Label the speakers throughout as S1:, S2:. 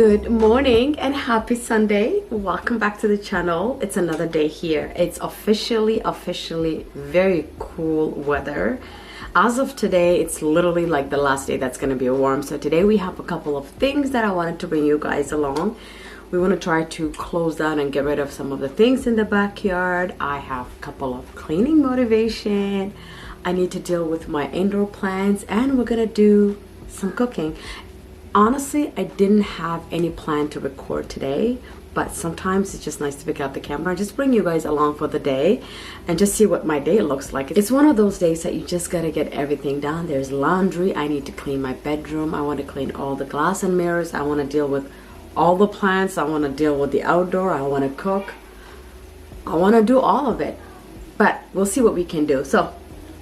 S1: Good morning and happy Sunday. Welcome back to the channel. It's another day here. It's officially very cool weather. As of today, it's literally like the last day that's going to be warm. So today we have a couple of things that I wanted to bring you guys along. We want to try to close down and get rid of some of the things in the backyard. I have a couple of cleaning motivation. I need to deal with my indoor plants, and we're going to do some cooking. Honestly, I didn't have any plan to record today, but sometimes it's just nice to pick out the camera and just bring you guys along for the day and just see what my day looks like. It's one of those days that you just gotta get everything done. There's laundry. I need to clean my bedroom. I want to clean all the glass and mirrors. I want to deal with all the plants. I want to deal with the outdoor. I want to cook. I want to do all of it, but we'll see what we can do. So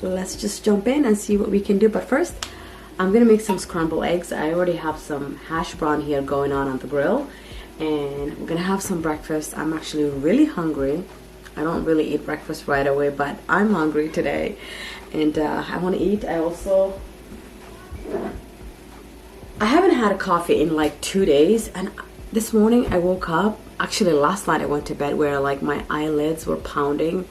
S1: let's just jump in and see what we can do. But first, I'm gonna make some scrambled eggs. I already have some hash brown here going on the grill, and we're gonna have some breakfast. I'm actually really hungry. I don't really eat breakfast right away, but I'm hungry today, and I want to eat. I haven't had a coffee in like 2 days, and this morning I woke up. Actually, last night I went to bed where like my eyelids were pounding,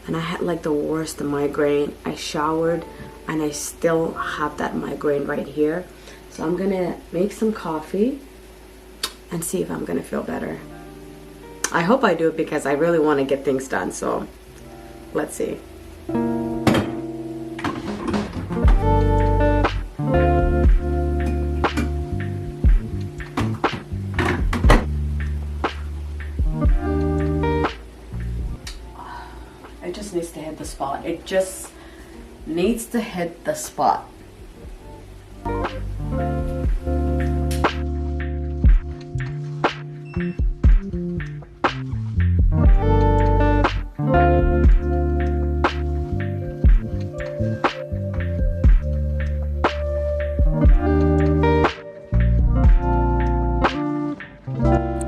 S1: and I had like the worst migraine. I showered, and I still have that migraine right here. So I'm gonna make some coffee and see if I'm gonna feel better. I hope I do, because I really want to get things done. So let's see. It just needs to hit the spot. It just needs to hit the spot.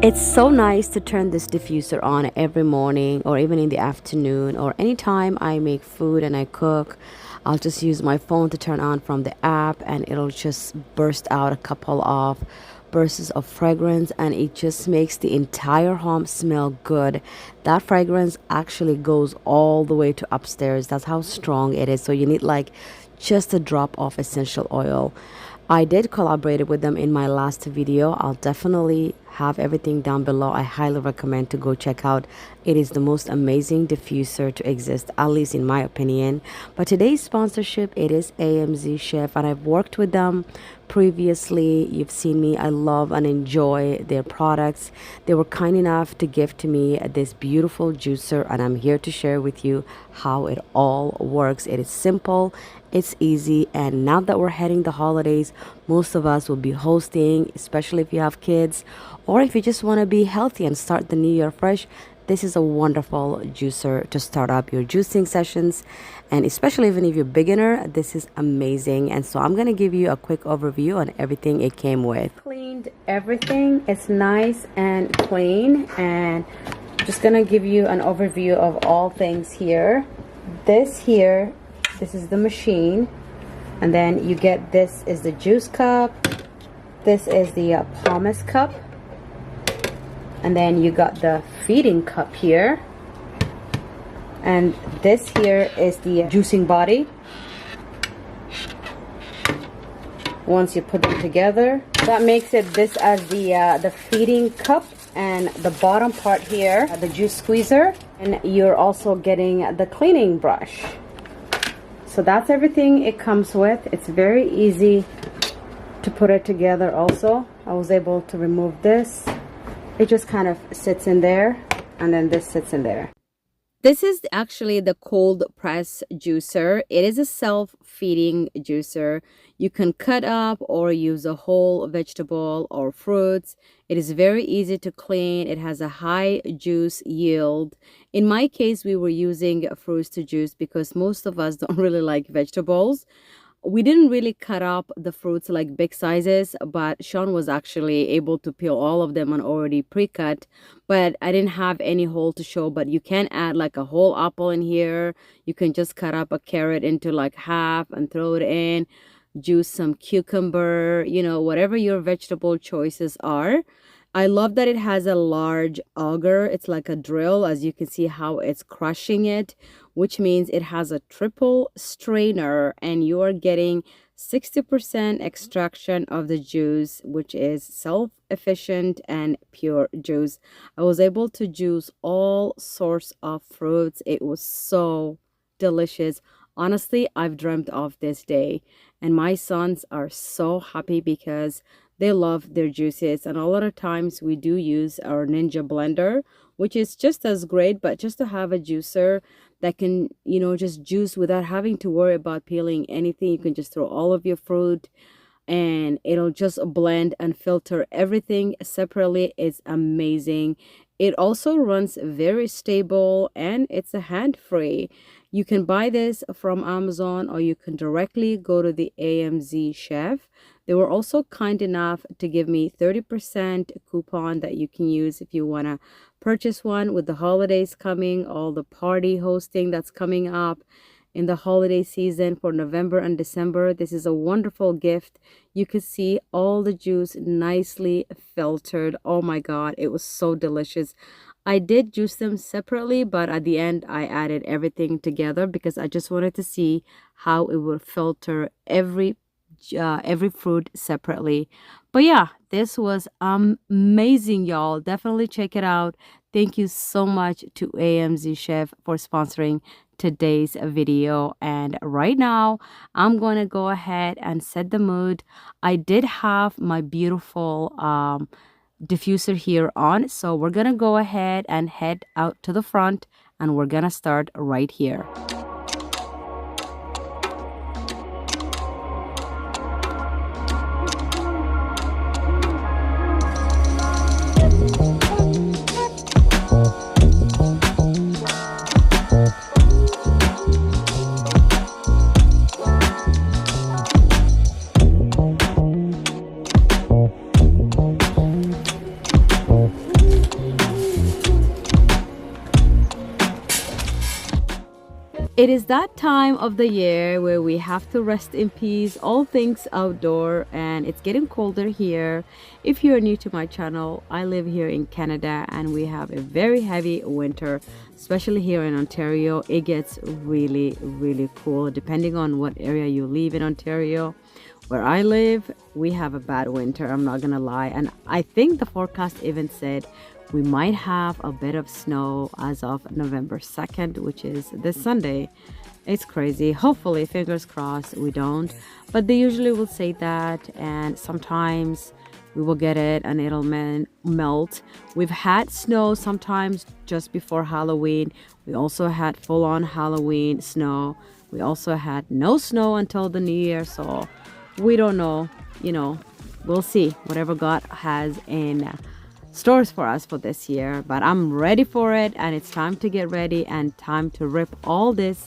S1: It's so nice to turn this diffuser on every morning, or even in the afternoon, or anytime I make food and I cook. I'll just use my phone to turn on from the app, and it'll just burst out a couple of bursts of fragrance, and it just makes the entire home smell good. That fragrance actually goes all the way to upstairs. That's how strong it is. So you need like just a drop of essential oil. I did collaborate with them in my last video. I'll definitely have everything down below. I highly recommend to go check out. It is the most amazing diffuser to exist, at least in my opinion. But today's sponsorship, it is AMZCHEF, and I've worked with them previously. You've seen me. I love and enjoy their products. They were kind enough to gift to me this beautiful juicer, and I'm here to share with you how it all works. It is simple, it's easy, and now that we're heading the holidays, most of us will be hosting, especially if you have kids, or if you just want to be healthy and start the new year fresh. This is a wonderful juicer to start up your juicing sessions, and especially even if you're a beginner, this is amazing. And so I'm going to give you a quick overview on everything it came with. Cleaned everything. It's nice and clean, and I'm just going to give you an overview of all things here. This is the machine, and then you get, this is the juice cup, this is the pumice cup, and then you got the feeding cup here, and this here is the juicing body. Once you put them together, that makes it this as the feeding cup, and the bottom part here, the juice squeezer, and you're also getting the cleaning brush. So that's everything it comes with. It's very easy to put it together. Also, I was able to remove this. It just kind of sits in there, and then this sits in there. This is actually the cold press juicer. It is a self-feeding juicer. You can cut up or use a whole vegetable or fruits. It is very easy to clean. It has a high juice yield. In my case, we were using fruits to juice because most of us don't really like vegetables. We didn't really cut up the fruits like big sizes, but Sean was actually able to peel all of them and already pre-cut, but I didn't have any hole to show. But you can add like a whole apple in here. You can just cut up a carrot into like half and throw it in. Juice some cucumber, you know, whatever your vegetable choices are. I love that it has a large auger. It's like a drill, as you can see how it's crushing it, which means it has a triple strainer and you are getting 60% extraction of the juice, which is self-efficient and pure juice. I was able to juice all sorts of fruits. It was so delicious. Honestly, I've dreamt of this day, and my sons are so happy because they love their juices. And a lot of times we do use our Ninja blender, which is just as great, but just to have a juicer that can, just juice without having to worry about peeling anything. You can just throw all of your fruit and it'll just blend and filter everything separately. It's amazing. It also runs very stable and it's a hand-free. You can buy this from Amazon or you can directly go to the AMZCHEF. They were also kind enough to give me 30% coupon that you can use if you want to purchase one with the holidays coming, all the party hosting that's coming up in the holiday season for November and December. This is a wonderful gift. You could see all the juice nicely filtered. Oh my God, it was so delicious. I did juice them separately, but at the end I added everything together because I just wanted to see how it would filter every fruit separately. But yeah, this was amazing, y'all. Definitely check it out. Thank you so much to AMZCHEF for sponsoring today's video. And right now I'm going to go ahead and set the mood. I did have my beautiful diffuser here on, so we're gonna go ahead and head out to the front and we're gonna start right here. It is that time of the year where we have to rest in peace, all things outdoor, and it's getting colder here. If you are new to my channel, I live here in Canada and we have a very heavy winter, especially here in Ontario. It gets really, really cool depending on what area you live in Ontario. Where I live, we have a bad winter, I'm not gonna lie, and I think the forecast even said we might have a bit of snow as of November 2nd, which is this Sunday. It's crazy. Hopefully, fingers crossed, we don't. But they usually will say that, and sometimes we will get it and it'll melt. We've had snow sometimes just before Halloween. We also had full-on Halloween snow. We also had no snow until the New Year, so we don't know. We'll see whatever God has in stores for us for this year, but I'm ready for it, and it's time to get ready and time to rip all these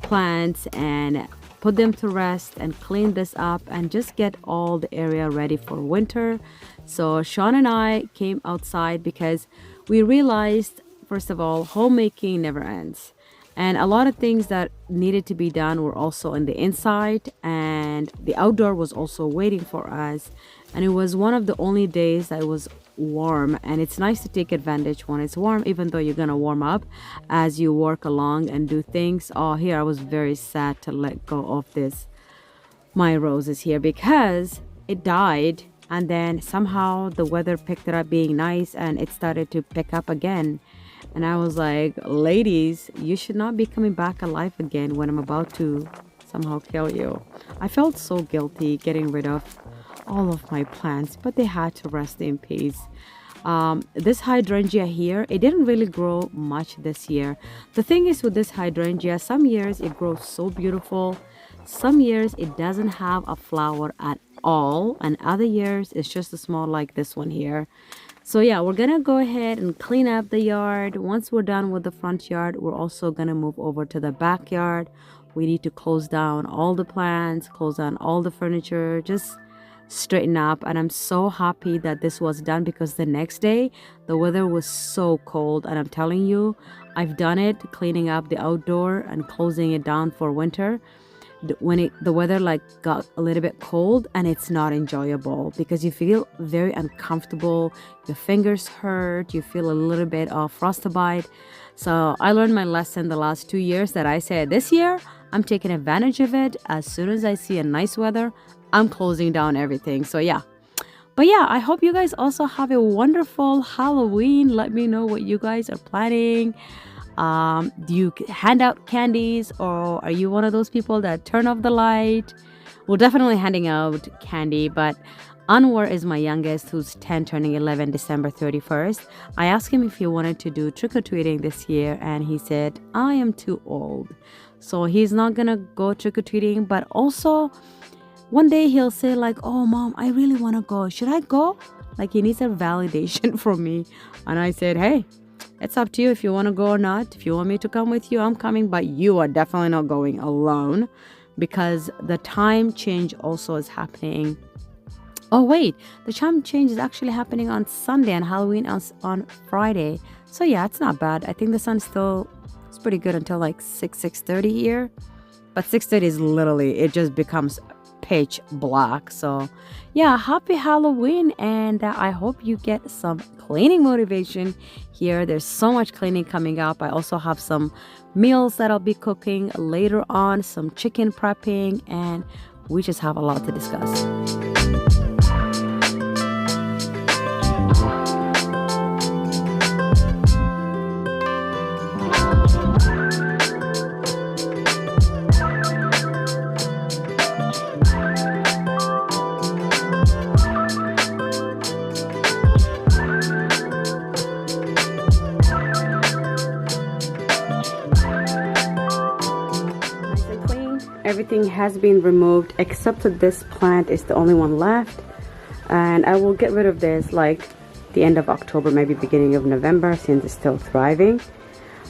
S1: plants and put them to rest and clean this up and just get all the area ready for winter. So Sean and I came outside because we realized, first of all, homemaking never ends. And a lot of things that needed to be done were also in the inside, and the outdoor was also waiting for us. And it was one of the only days that it was warm, and it's nice to take advantage when it's warm, even though you're gonna warm up as you work along and do things. Oh, here I was very sad to let go of this, my roses here, because it died, and then somehow the weather picked it up being nice and it started to pick up again. And I was like, ladies, you should not be coming back alive again when I'm about to somehow kill you. I felt so guilty getting rid of all of my plants, but they had to rest in peace. This hydrangea here, it didn't really grow much this year. The thing is with this hydrangea, some years it grows so beautiful, some years it doesn't have a flower at all, and other years it's just a small like this one here. So yeah, we're gonna go ahead and clean up the yard. Once we're done with the front yard, we're also gonna move over to the backyard. We need to close down all the plants, close down all the furniture, just straighten up. And I'm so happy that this was done because the next day the weather was so cold, and I'm telling you, I've done it, cleaning up the outdoor and closing it down for winter. when the weather like got a little bit cold, and it's not enjoyable because you feel very uncomfortable, your fingers hurt, you feel a little bit of frostbite. So I learned my lesson the last 2 years that I said this year I'm taking advantage of it. As soon as I see a nice weather, I'm closing down everything. So yeah. But yeah, I hope you guys also have a wonderful Halloween. Let me know what you guys are planning. Do you hand out candies, or are you one of those people that turn off the light? We're definitely handing out candy, but Anwar is my youngest, who's 10, turning 11 December 31st. I asked him if he wanted to do trick-or-treating this year, and he said, I am too old. So he's not gonna go trick-or-treating, but also one day he'll say like, oh mom, I really want to go. Should I go? Like he needs a validation from me. And I said, hey, it's up to you if you want to go or not. If you want me to come with you, I'm coming, but you are definitely not going alone because the time change also is happening. Oh wait, the time change is actually happening on Sunday and Halloween on Friday. So yeah, it's not bad. I think the sun still is pretty good until like 6:30 here. But 6:30 is literally, it just becomes pitch black. So yeah, happy Halloween, and I hope you get some cleaning motivation here. There's so much cleaning coming up. I also have some meals that I'll be cooking later on, some chicken prepping, and we just have a lot to discuss. Everything has been removed except that this plant is the only one left, and I will get rid of this like the end of October, maybe beginning of November, since it's still thriving.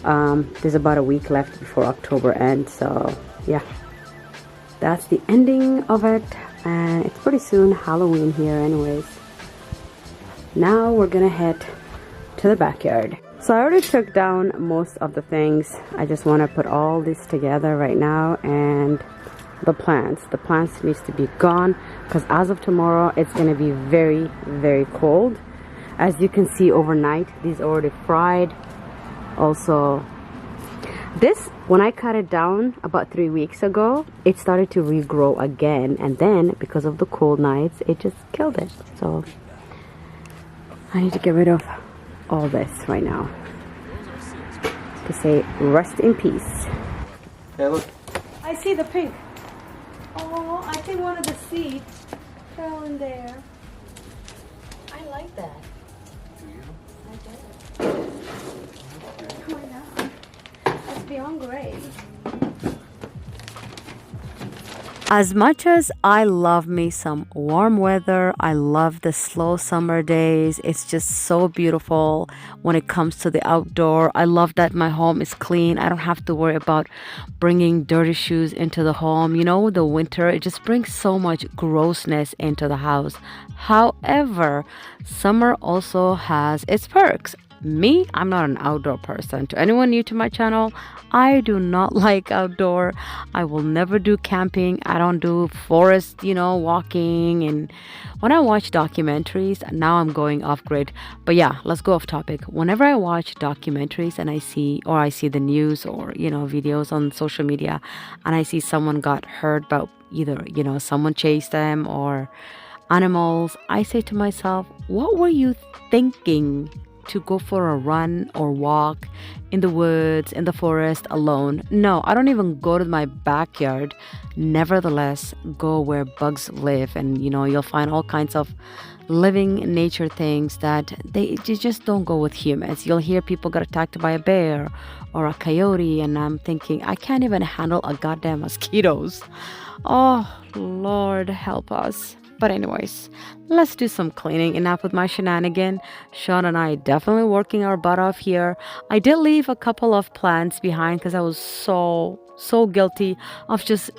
S1: There's about a week left before October ends, so yeah, that's the ending of it, and it's pretty soon Halloween here anyways. Now we're gonna head to the backyard. So I already took down most of the things. I just want to put all this together right now, and the plants needs to be gone because as of tomorrow it's going to be very, very cold. As you can see, overnight these are already fried. Also, this, when I cut it down about 3 weeks ago, it started to regrow again, and then because of the cold nights it just killed it. So I need to get rid of all this right now to say rest in peace.
S2: Hey, look.
S1: I see the pink. Oh, I think one of the seeds fell in there. I like that. I do. Oh my God. It's beyond great. As much as I love me some warm weather, I love the slow summer days. It's just so beautiful when it comes to the outdoor. I love that my home is clean. I don't have to worry about bringing dirty shoes into the home. You know, the winter, it just brings so much grossness into the house. However, summer also has its perks. Me, I'm not an outdoor person. To anyone new to my channel, I do not like outdoor. I will never do camping. I don't do forest, walking. And when I watch documentaries, now I'm going off grid. But yeah, let's go off topic. Whenever I watch documentaries and I see the news or, videos on social media, and I see someone got hurt, but either, someone chased them or animals, I say to myself, what were you thinking to go for a run or walk in the woods, in the forest alone? No, I don't even go to my backyard. Nevertheless, go where bugs live, and you'll find all kinds of living nature things that they just don't go with humans. You'll hear people got attacked by a bear or a coyote, and I'm thinking, I can't even handle a goddamn mosquitoes. Oh, Lord help us. But anyways, let's do some cleaning. Enough with my shenanigan. Sean and I definitely working our butt off here. I did leave a couple of plants behind because I was so guilty of just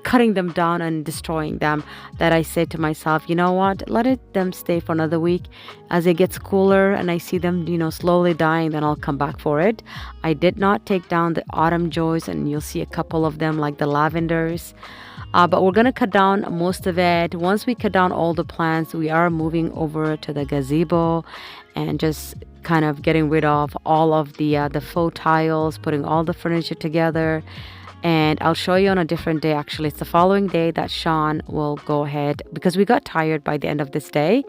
S1: cutting them down and destroying them, that I said to myself, you know what, let them stay for another week. As it gets cooler and I see them, slowly dying, then I'll come back for it. I did not take down the autumn joys, and you'll see a couple of them like the lavenders. But we're going to cut down most of it. Once we cut down all the plants, we are moving over to the gazebo and just kind of getting rid of all of the faux tiles, putting all the furniture together. And I'll show you on a different day. Actually, it's the following day that Sean will go ahead, because we got tired by the end of this day,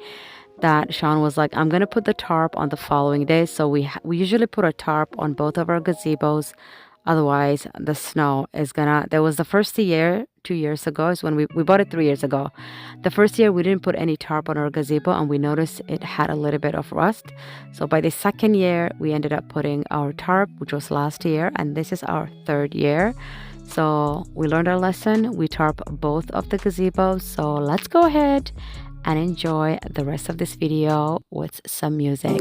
S1: that Sean was like, I'm going to put the tarp on the following day. So we usually put a tarp on both of our gazebos. Otherwise, the snow is gonna. There was the first year, 2 years ago, is when we bought it 3 years ago. The first year we didn't put any tarp on our gazebo, and we noticed it had a little bit of rust. So by the second year, we ended up putting our tarp, which was last year, and this is our third year. So we learned our lesson. We tarp both of the gazebos. So let's go ahead and enjoy the rest of this video with some music.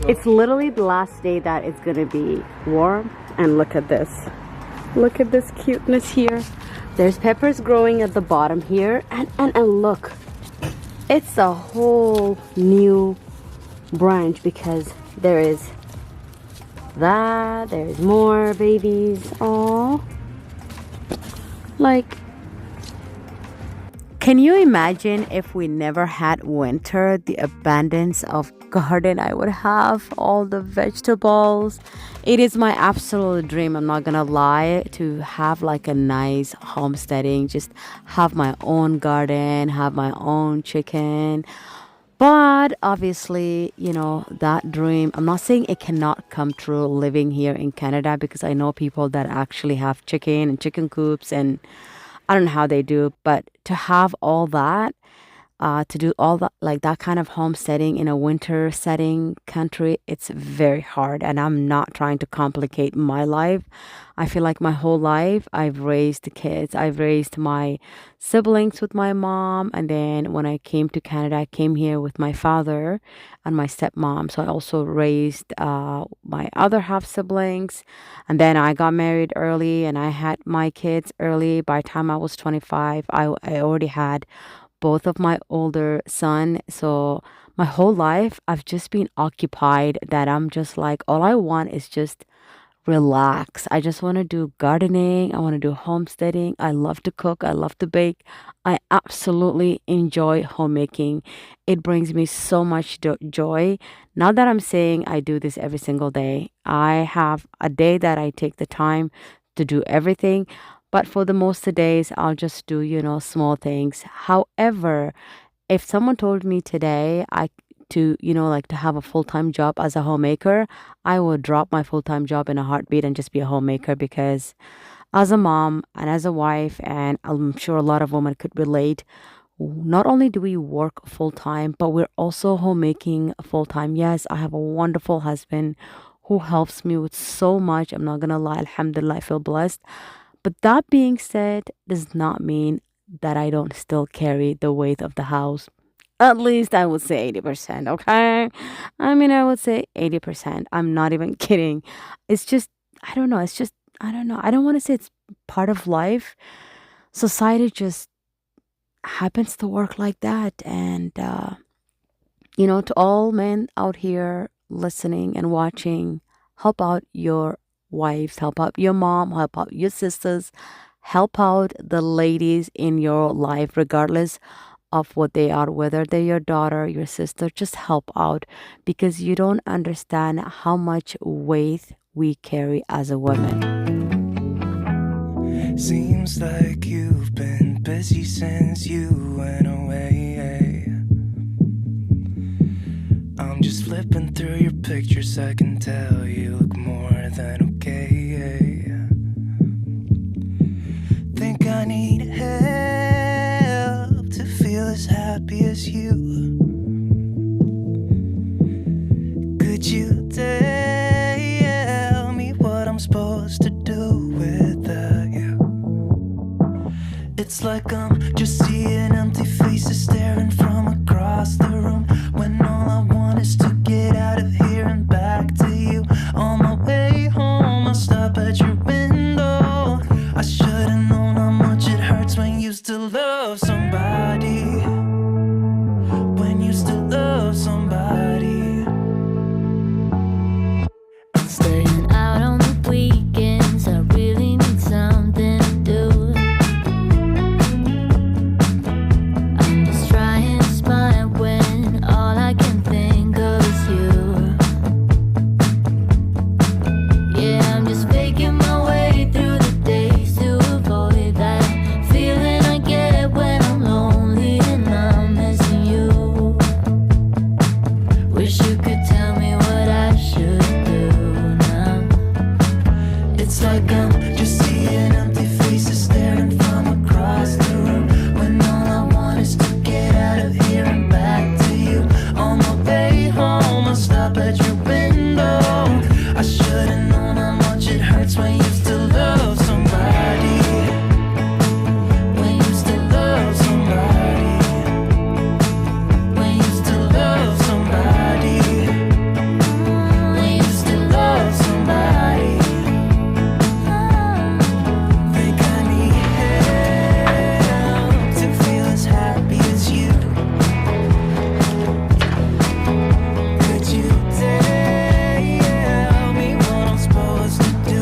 S1: It's literally the last day that it's gonna be warm, and look at this. Look at this cuteness here. There's peppers growing at the bottom here, and look, it's a whole new branch, because there is that, there's more babies. Oh, like, can you imagine if we never had winter, the abundance of garden I would have, all the vegetables? It is my absolute dream, I'm not gonna lie, to have like a nice homesteading, just have my own garden, have my own chicken. But obviously, that dream, I'm not saying it cannot come true living here in Canada, because I know people that actually have chicken and chicken coops, and I don't know how they do, but to have all that, to do all that, like that kind of homesteading in a winter setting country, it's very hard. And I'm not trying to complicate my life. I feel like my whole life I've raised the kids, I've raised my siblings with my mom, and then when I came to Canada, I came here with my father and my stepmom. So I also raised my other half siblings, and then I got married early and I had my kids early. By the time I was 25, I already had both of my older son. So my whole life I've just been occupied, that I'm just like, all I want is just relax. I just want to do gardening. I want to do homesteading. I love to cook. I love to bake. I absolutely enjoy homemaking. It brings me so much joy. Not that I'm saying I do this every single day. I have a day that I take the time to do everything, but for the most of days, I'll just do, small things. However, if someone told me today like to have a full-time job as a homemaker, I would drop my full-time job in a heartbeat and just be a homemaker because as a mom and as a wife, and I'm sure a lot of women could relate, not only do we work full-time, but we're also homemaking full-time. Yes, I have a wonderful husband who helps me with so much. I'm not gonna lie, alhamdulillah, I feel blessed. But that being said, does not mean that I don't still carry the weight of the house. At least I would say 80%, okay? I mean, I would say 80%. I'm not even kidding. It's just, I don't know. It's just, I don't know. I don't want to say it's part of life. Society just happens to work like that. And, to all men out here listening and watching, help out your wives, help out your mom, help out your sisters, help out the ladies in your life, regardless of what they are, whether they're your daughter, your sister, just help out because you don't understand how much weight we carry as a woman.
S2: Seems like you've been busy since you went away. I'm just flipping through your pictures, I can tell you look more than okay. Think I need help to feel as happy as you. Could you tell me what I'm supposed to do without you? It's like I'm just seeing empty faces staring from across the room, when all I want is to get out of here and back to you. On my way home, I'll stop at your window. I should've known how much it hurts when you still love somebody. When you still love somebody.
S3: Staying out on the weekends, I really need something to do. I'm just trying to smile when all I can think of is you. Yeah, I'm just faking my way through the days to avoid that feeling I get when I'm lonely and I'm missing you. Wish you could tell me what I should do now.
S2: It's like I'm just seeing empty faces staring from across the room, when all I want is to get out of here and back to you. On my way home, I'll stop at your window. I should've known how much it hurts when you still love somebody. When you still love somebody. When you still love somebody. When you still love somebody. Think I need help to feel as happy as you. Could you tell me what I'm supposed to do?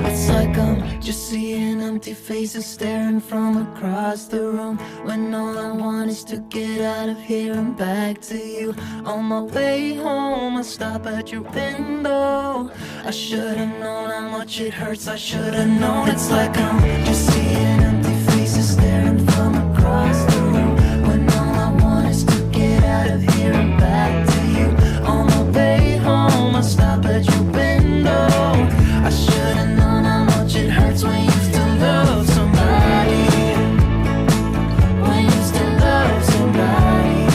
S2: It's like I'm just seeing empty faces staring from across the room, when all I want is to get out of here and back to you. On my way home, I stop at your window. I should've known how much it hurts, I should've known. It's like I'm just seeing empty faces staring from across the room, when all I want is to get out of here and back to you. On my way home, I stop at your window. I should've known how much it hurts when you still love somebody. When you still love somebody.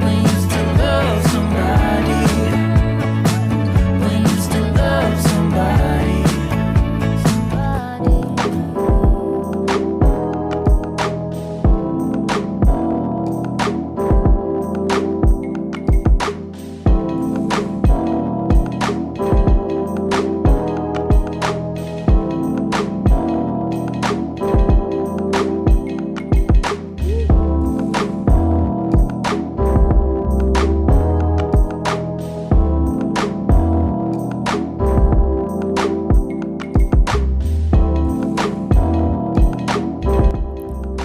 S2: When you still love somebody. When you still love somebody.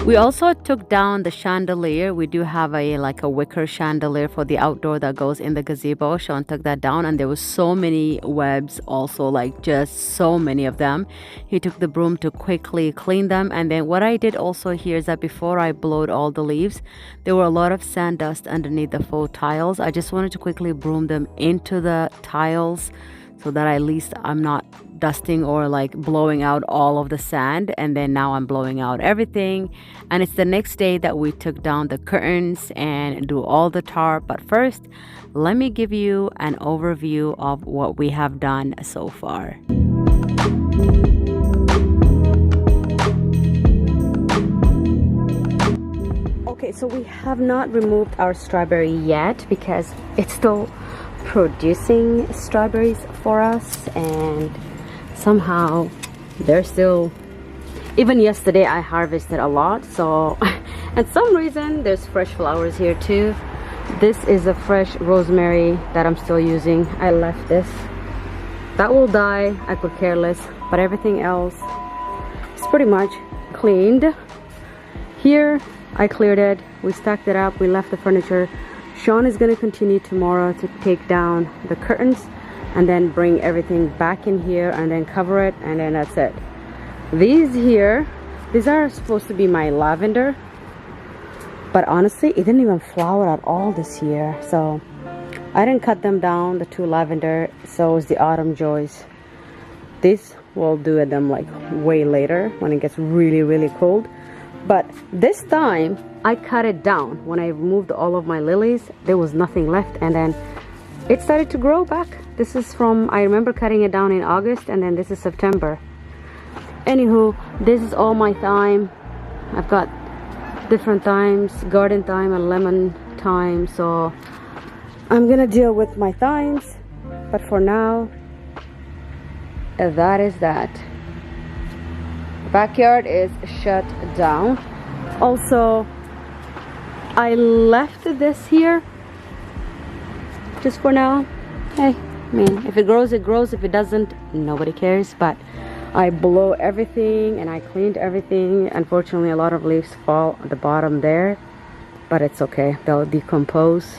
S1: We also took down the chandelier. We do have a like a wicker chandelier for the outdoor that goes in the gazebo. Sean took that down, and there was so many webs also, like just so many of them. He took the broom to quickly clean them. And then what I did also here is that before I blowed all the leaves, there were a lot of sand dust underneath the faux tiles. I just wanted to quickly broom them into the tiles so that at least I'm not dusting or like blowing out all of the sand. And then now I'm blowing out everything, and it's the next day that we took down the curtains and do all the tarp. But first, let me give you an overview of what we have done so far. Okay, so we have not removed our strawberry yet because it's still producing strawberries for us, and somehow they're still, even yesterday I harvested a lot, so and some reason there's fresh flowers here too. This is a fresh rosemary that I'm still using. I left this, that will die, I could care less, but everything else is pretty much cleaned. Here I cleared it, we stacked it up, we left the furniture. Sean is going to continue tomorrow to take down the curtains and then bring everything back in here and then cover it, and then that's it. These here, these are supposed to be my lavender, but honestly it didn't even flower at all this year, so I didn't cut them down, the two lavender. So is the autumn joys. This will do them like way later when it gets really cold. But this time I cut it down. When I removed all of my lilies, there was nothing left, and then it started to grow back. This is from, I remember cutting it down in August, and then this is September. Anywho, this is all my thyme. I've got different thymes, garden thyme and lemon thyme, so I'm gonna deal with my thymes. But for now, that is that. Backyard is shut down. Also, I left this here just for now. Hey, I mean, if it grows, it grows. If it doesn't, nobody cares. But I blow everything and I cleaned everything. Unfortunately, a lot of leaves fall at the bottom there, but it's okay, they'll decompose.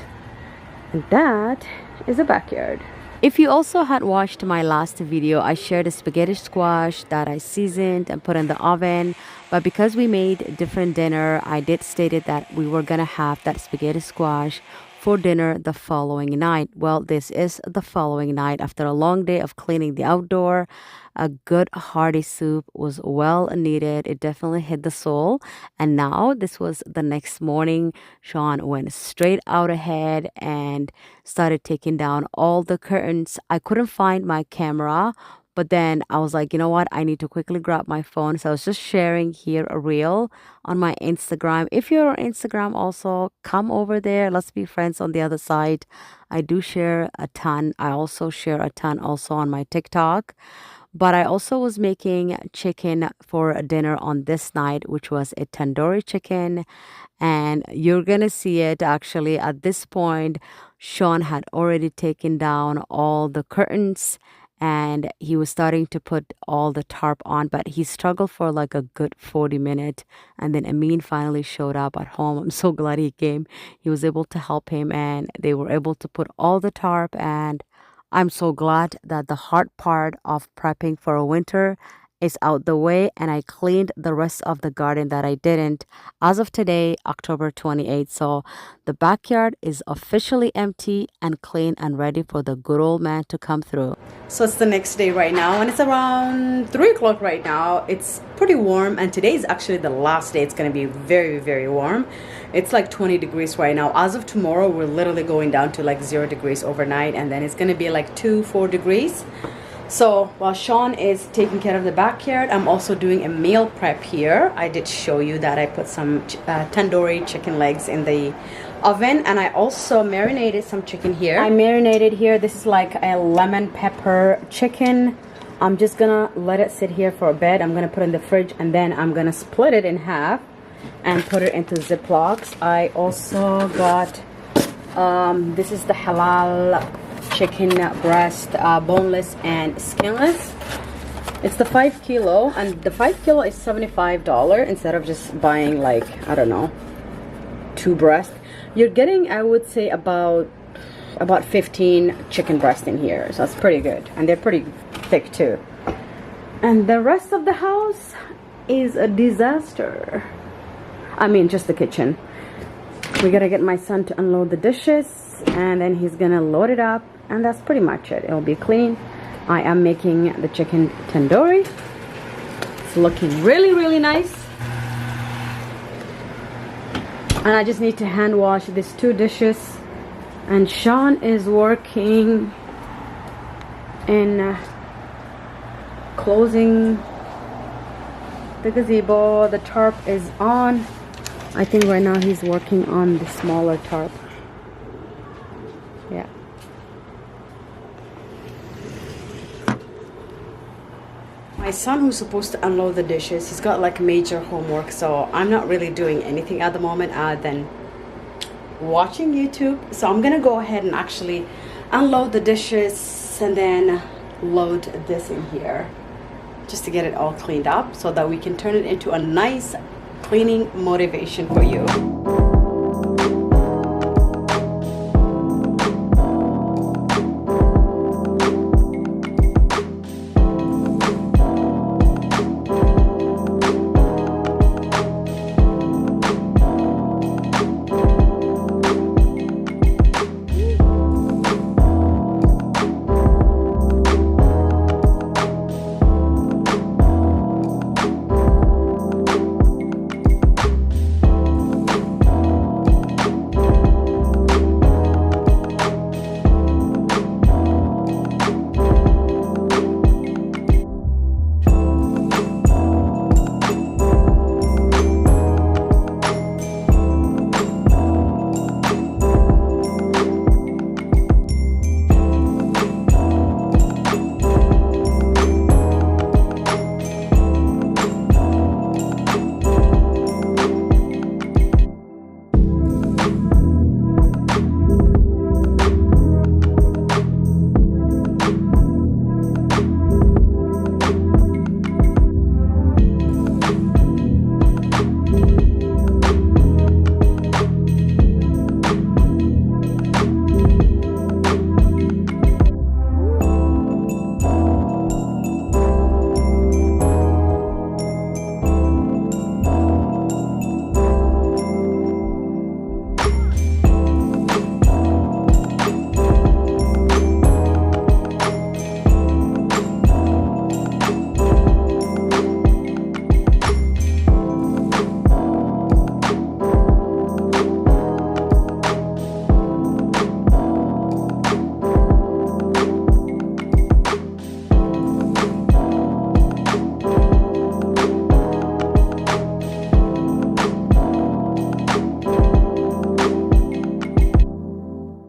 S1: And that is a backyard. If you also had watched my last video, I shared a spaghetti squash that I seasoned and put in the oven. But because we made different dinner, I did stated that we were gonna have that spaghetti squash for dinner the following night. Well, this is the following night. After a long day of cleaning the outdoor, a good hearty soup was well needed. It definitely hit the soul. And now this was the next morning. Sean went straight out ahead and started taking down all the curtains. I couldn't find my camera, but then I was like, you know what? I need to quickly grab my phone. So I was just sharing here a reel on my Instagram. If you're on Instagram also, come over there. Let's be friends on the other side. I do share a ton. I also share a ton also on my TikTok. But I also was making chicken for dinner on this night, which was a tandoori chicken. And you're going to see it actually at this point. Sean had already taken down all the curtains and he was starting to put all the tarp on, but he struggled for like a good 40 minutes. And then Amin finally showed up at home. I'm so glad he came. He was able to help him and they were able to put all the tarp, and I'm so glad that the hard part of prepping for a winter is out the way, and I cleaned the rest of the garden that I didn't as of today, October 28th. So the backyard is officially empty and clean and ready for the good old man to come through. So it's the next day right now, and it's around 3 o'clock right now. It's pretty warm, and today is actually the last day. It's going to be very warm. It's like 20 degrees right now. As of tomorrow, we're literally going down to like 0 degrees overnight, and then it's going to be like 2-4 degrees. So while Sean is taking care of the backyard, I'm also doing a meal prep here. I did show you that I put some tandoori chicken legs in the oven, and I also marinated some chicken here. I marinated here. This is like a lemon pepper chicken. I'm just gonna let it sit here for a bit. I'm gonna put it in the fridge, and then I'm gonna split it in half and put it into Ziplocs. I also got this is the halal chicken breast, boneless and skinless. It's the 5 kilo, and the 5 kilo is $75 instead of just buying like, I don't know, 2 breasts. You're getting, I would say, about 15 chicken breasts in here, so that's pretty good, and they're pretty thick too. And the rest of the house is a disaster. I mean, just the kitchen. We gotta get my son to unload the dishes, and then he's gonna load it up, and that's pretty much it. It'll be clean. I am making the chicken tandoori. It's looking really, really nice. And I just need to hand wash these 2 dishes. And Sean is working in closing the gazebo. The tarp is on. I think right now he's working on the smaller tarp. Yeah. My son, who's supposed to unload the dishes, he's got like major homework, so I'm not really doing anything at the moment other than watching YouTube. So I'm gonna go ahead and actually unload the dishes and then load this in here just to get it all cleaned up so that we can turn it into a nice cleaning motivation for you.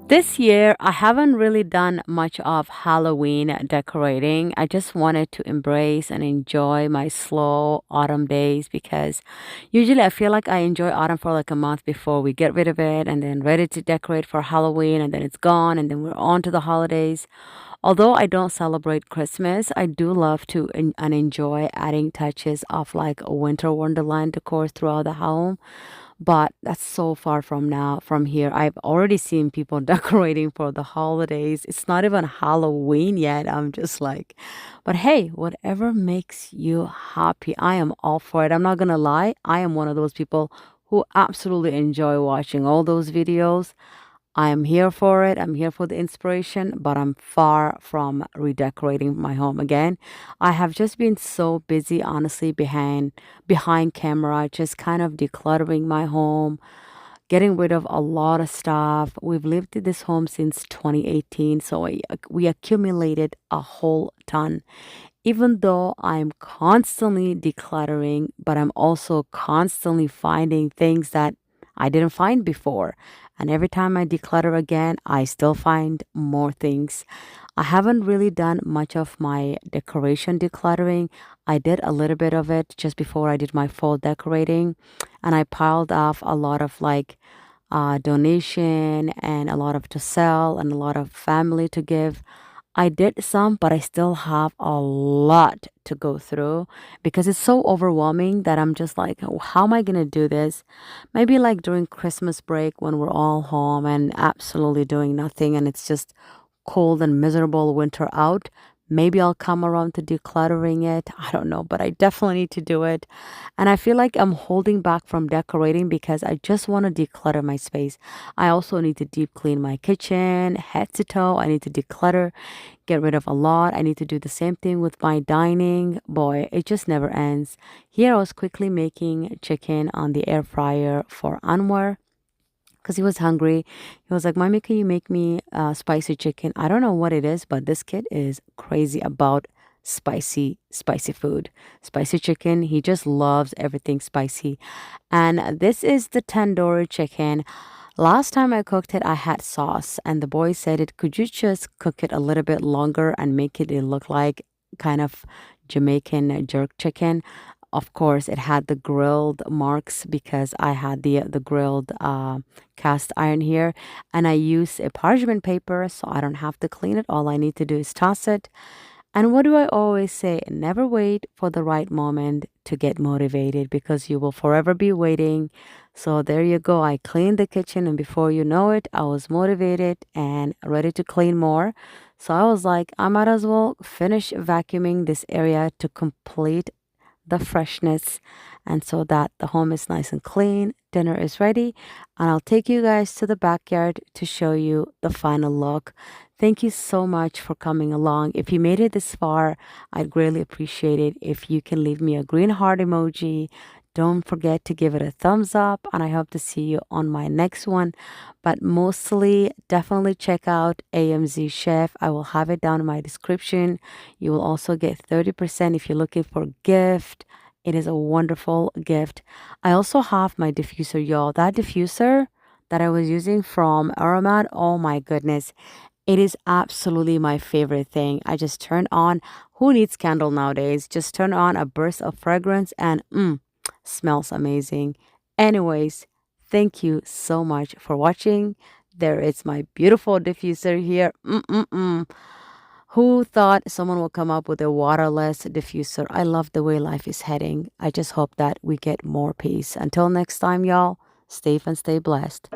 S1: This year, I haven't really done much of Halloween decorating. I just wanted to embrace and enjoy my slow autumn days because usually I feel like I enjoy autumn for like a month before we get rid of it and then ready to decorate for Halloween and then it's gone and then we're on to the holidays. Although I don't celebrate Christmas, I do love to and enjoy adding touches of like a winter wonderland decor throughout the home. But that's so far from here. I've already seen people decorating for the holidays. It's not even Halloween yet. I'm just like, but hey, whatever makes you happy, I am all for it. I'm not gonna lie, I am one of those people who absolutely enjoy watching all those videos. I am here for it. I'm here for the inspiration, but I'm far from redecorating my home again. I have just been so busy, honestly, behind camera, just kind of decluttering my home, getting rid of a lot of stuff. We've lived in this home since 2018, so we accumulated a whole ton. Even though I'm constantly decluttering, but I'm also constantly finding things that I didn't find before. And every time I declutter again, I still find more things. I haven't really done much of my decoration decluttering. I did a little bit of it just before I did my fall decorating, and I piled off a lot of like donation and a lot of to sell and a lot of family to give. I did some, but I still have a lot to go through because it's so overwhelming that I'm just like, "Oh, how am I going to do this?" Maybe like during Christmas break when we're all home and absolutely doing nothing and it's just cold and miserable winter out. Maybe I'll come around to decluttering it. I don't know, but I definitely need to do it. And I feel like I'm holding back from decorating because I just want to declutter my space. I also need to deep clean my kitchen, head to toe. I need to declutter, get rid of a lot. I need to do the same thing with my dining. Boy, it just never ends. Here I was quickly making chicken on the air fryer for Anwar because he was hungry. He was like, "Mommy, can you make me spicy chicken?" I don't know what it is, but this kid is crazy about spicy food. Spicy chicken. He just loves everything spicy. And this is the tandoori chicken. Last time I cooked it, I had sauce, and the boy said it, "Could you just cook it a little bit longer and make it look like kind of Jamaican jerk chicken?" Of course, it had the grilled marks because I had the grilled cast iron here, and I use a parchment paper so I don't have to clean it. All I need to do is toss it. And what do I always say? Never wait for the right moment to get motivated because you will forever be waiting. So there you go. I cleaned the kitchen, and before you know it, I was motivated and ready to clean more. So I was like, I might as well finish vacuuming this area to complete the freshness and so that the home is nice and clean. Dinner is ready, and I'll take you guys to the backyard to show you the final look. Thank you so much for coming along. If you made it this far, I'd greatly appreciate it if you can leave me a green heart emoji. Don't forget to give it a thumbs up, and I hope to see you on my next one. But mostly, definitely check out AMZ Chef. I will have it down in my description. You will also get 30% if you're looking for a gift. It is a wonderful gift. I also have my diffuser, y'all. That diffuser that I was using from Aromat, oh my goodness. It is absolutely my favorite thing. I just turn on, who needs candle nowadays? Just turn on a burst of fragrance and smells amazing. Anyways, thank you so much for watching. There is my beautiful diffuser here. Who thought someone will come up with a waterless diffuser? I love the way life is heading. I just hope that we get more peace. Until next time, y'all, stay safe and stay blessed.